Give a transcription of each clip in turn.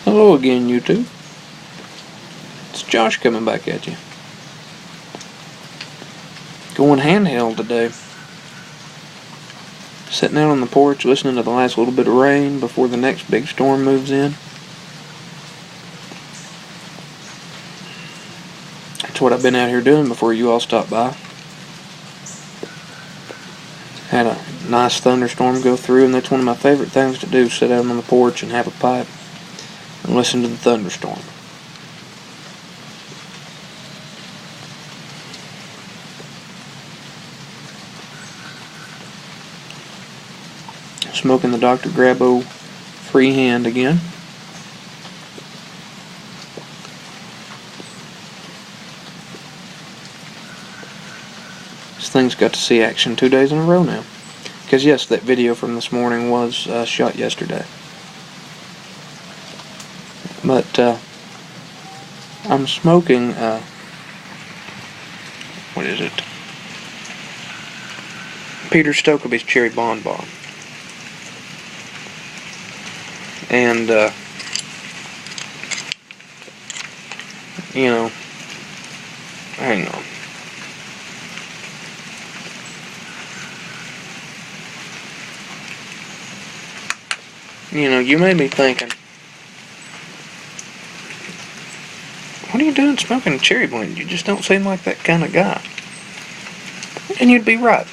Hello again, YouTube. It's Josh coming back at you. Going handheld today. Sitting out on the porch listening to the last little bit of rain before the next big storm moves in. That's what I've been out here doing before you all stopped by. Had a nice thunderstorm go through, and that's one of my favorite things to do, sit out on the porch and have a pipe and listen to the thunderstorm. Smoking the Dr. Grabo freehand again. This thing's got to see action 2 days in a row now. Because yes, that video from this morning was shot yesterday. But I'm smoking, what is it? Peter Stokkebye's Cherry Bonbon. And, hang on. You made me thinking, what are you doing smoking a cherry blend? You just don't seem like that kind of guy. And you'd be right.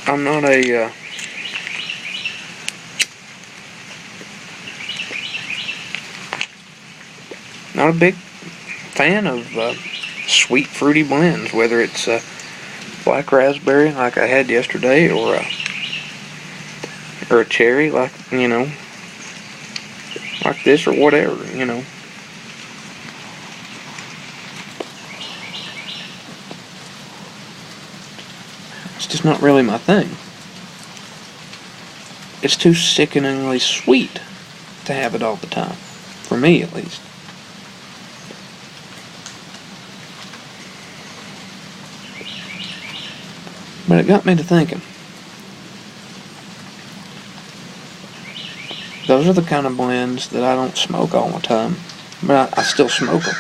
I'm not a, not a big fan of sweet fruity blends, whether it's black raspberry like I had yesterday, or a cherry like like this, or whatever. It's just not really my thing. It's too sickeningly sweet to have it all the time, for me at least. But it got me to thinking. Those are the kind of blends that I don't smoke all the time, but I still smoke them.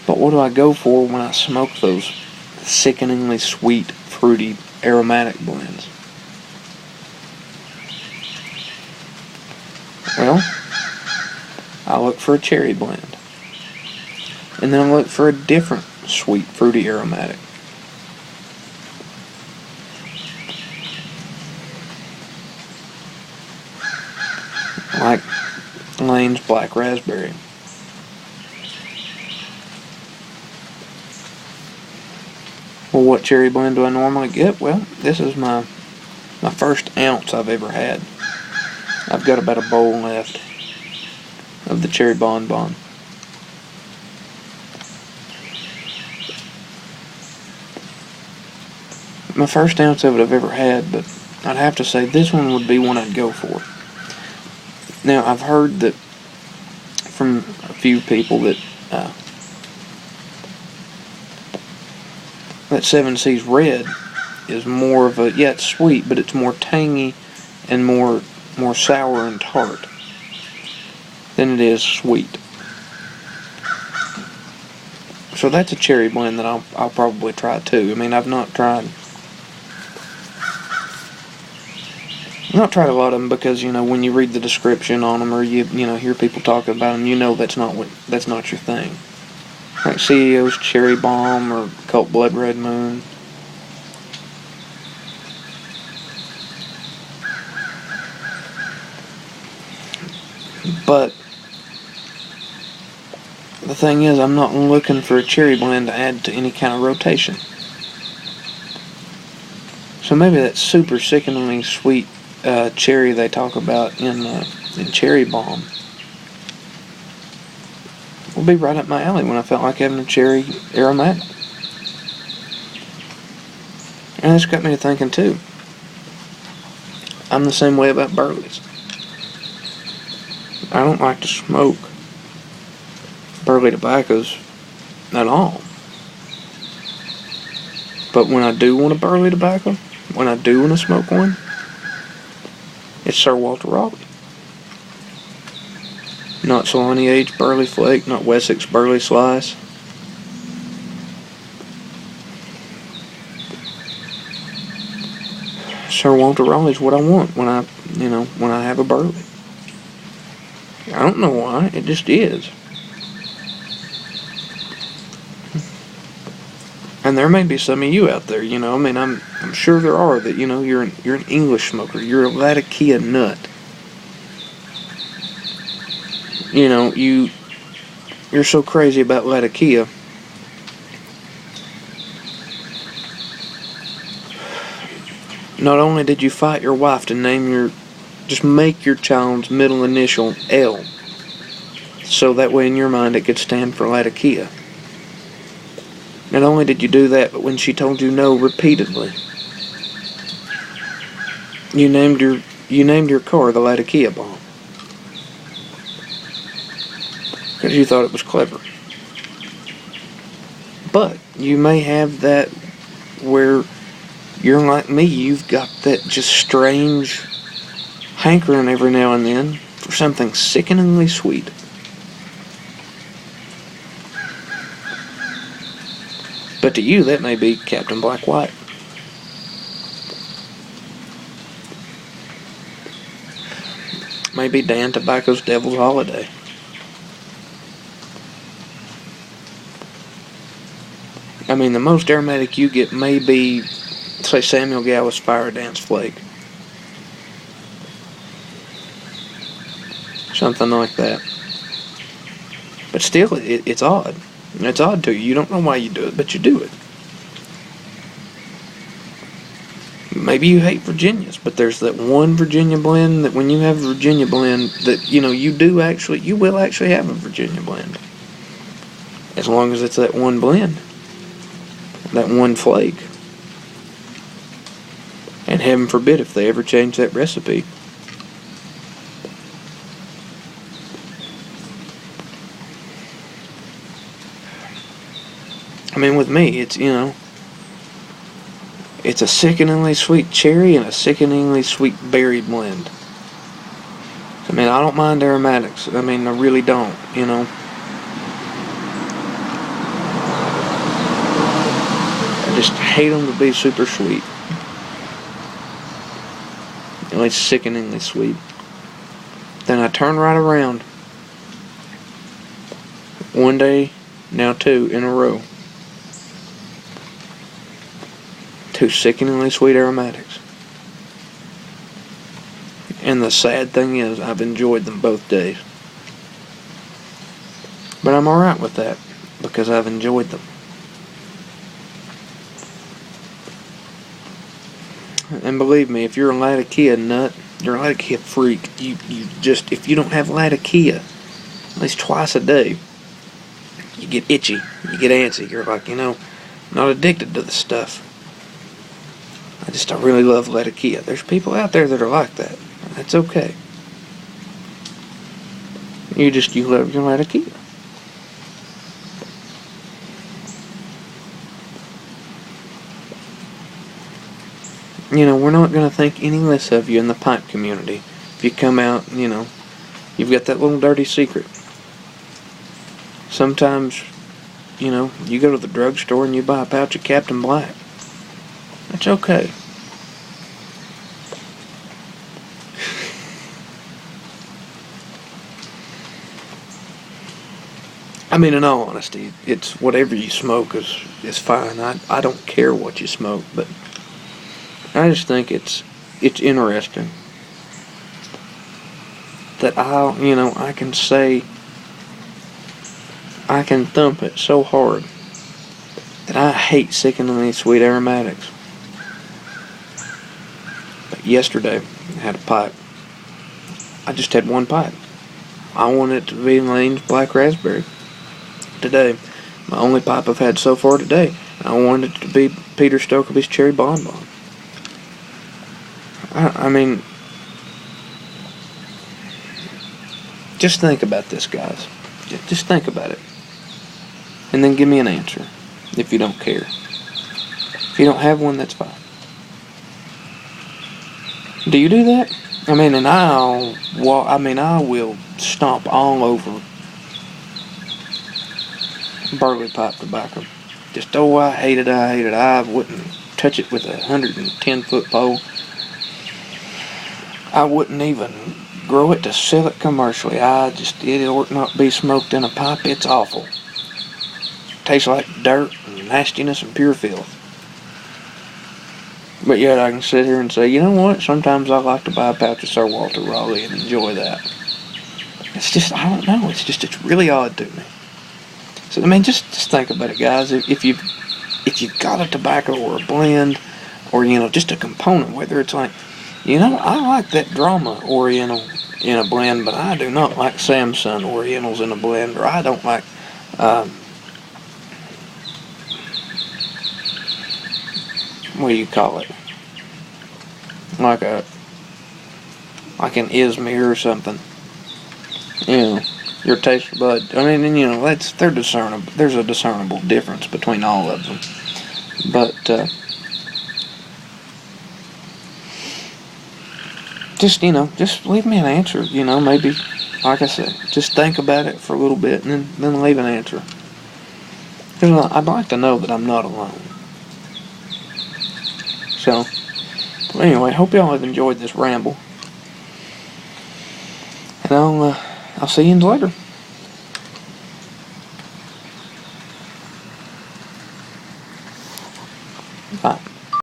But what do I go for when I smoke those sickeningly sweet, fruity, aromatic blends? Well, I look for a cherry blend. And then I look for a different sweet, fruity, aromatic. Like Lane's Black Raspberry. Well, what cherry blend do I normally get? Well, this is my first ounce I've ever had. I've got about a bowl left of the Cherry Bonbon. My first ounce of it I've ever had, but I'd have to say this one would be one I'd go for. Now, I've heard that from a few people that that 7 Seas Red is more of a, it's sweet, but it's more tangy and more sour and tart than it is sweet. So that's a cherry blend that I'll probably try too. I mean, I've not tried a lot of them because, when you read the description on them, or you hear people talking about them, that's not your thing. Like CEO's Cherry Bomb or Cult Blood Red Moon. But the thing is, I'm not looking for a cherry blend to add to any kind of rotation. So maybe that super sickeningly sweet cherry they talk about in Cherry Bomb will be right up my alley when I felt like having a cherry aromatic. And this got me to thinking too. I'm the same way about Burleys. I don't like to smoke burley tobaccos at all. But when I do want a burley tobacco, when I do want to smoke one, it's Sir Walter Raleigh. Not Solani Aged Burley Flake, not Wessex Burley Slice. Sir Walter Raleigh's what I want when I have a burley. I don't know why, it just is. And there may be some of you out there, I'm sure there are that, you're an English smoker, you're a Latakia nut. You're so crazy about Latakia. Not only did you fight your wife to just make your child's middle initial L, so that way in your mind it could stand for Latakia. Not only did you do that, but when she told you no repeatedly, you named your car the Latakia bomb. Because you thought it was clever. But you may have that where you're like me, you've got that just strange hankering every now and then for something sickeningly sweet. But to you, that may be Captain Black White. Maybe Dan Tobacco's Devil's Holiday. I mean, the most aromatic you get may be, say, Samuel Gallus Fire Dance Flake. Something like that. But still, it's odd. It's odd to you. You don't know why you do it, but you do it. Maybe you hate Virginias, but there's that one Virginia blend that when you have a Virginia blend that, you will actually have a Virginia blend. As long as it's that one blend. That one flake. And heaven forbid if they ever change that recipe. I mean, with me, it's a sickeningly sweet cherry and a sickeningly sweet berry blend. I mean, I don't mind aromatics. I mean, I really don't, I just hate them to be super sweet. At least sickeningly sweet. Then I turn right around. One day, now two in a row. Two sickeningly sweet aromatics. And the sad thing is, I've enjoyed them both days. But I'm alright with that, because I've enjoyed them. And believe me, if you're a Latakia nut, you're a Latakia freak, if you don't have Latakia at least twice a day, you get itchy, you get antsy, you're like, I'm not addicted to the stuff. I really love Latakia. There's people out there that are like that. That's okay. You love your Latakia. We're not going to think any less of you in the pipe community. If you come out, you've got that little dirty secret. Sometimes, you go to the drugstore and you buy a pouch of Captain Black. That's okay. I mean, in all honesty, it's whatever you smoke is fine. I don't care what you smoke, but I just think it's interesting that I can say, I can thump it so hard that I hate sickeningly sweet aromatics. But yesterday, I had a pipe. I just had one pipe. I wanted it to be Lane's Black Raspberry. Today, my only pipe I've had so far today, I wanted it to be Peter Stokerby's Cherry Bonbon. I mean, just think about this, guys. Just think about it. And then give me an answer, if you don't care. If you don't have one, that's fine. Do you do that? I mean, and I will stomp all over burley pipe tobacco. Just, oh, I hate it, I hate it. I wouldn't touch it with a 110-foot pole. I wouldn't even grow it to sell it commercially. It ought not be smoked in a pipe. It's awful. Tastes like dirt and nastiness and pure filth. But yet I can sit here and say, you know what? Sometimes I like to buy a pouch of Sir Walter Raleigh and enjoy that. It's just, I don't know. It's really odd to me. So I mean, just think about it, guys. If you've got a tobacco or a blend, or just a component, whether it's like, I like that Drama Oriental in a blend, but I do not like Samson Orientals in a blend, or I don't like what do you call it? Like an Izmir or something. Your taste bud. I mean, they're discernible. There's a discernible difference between all of them. But just leave me an answer. Maybe, like I said, just think about it for a little bit and then leave an answer. Because I'd like to know that I'm not alone. So, anyway, hope y'all have enjoyed this ramble. And I'll see you later.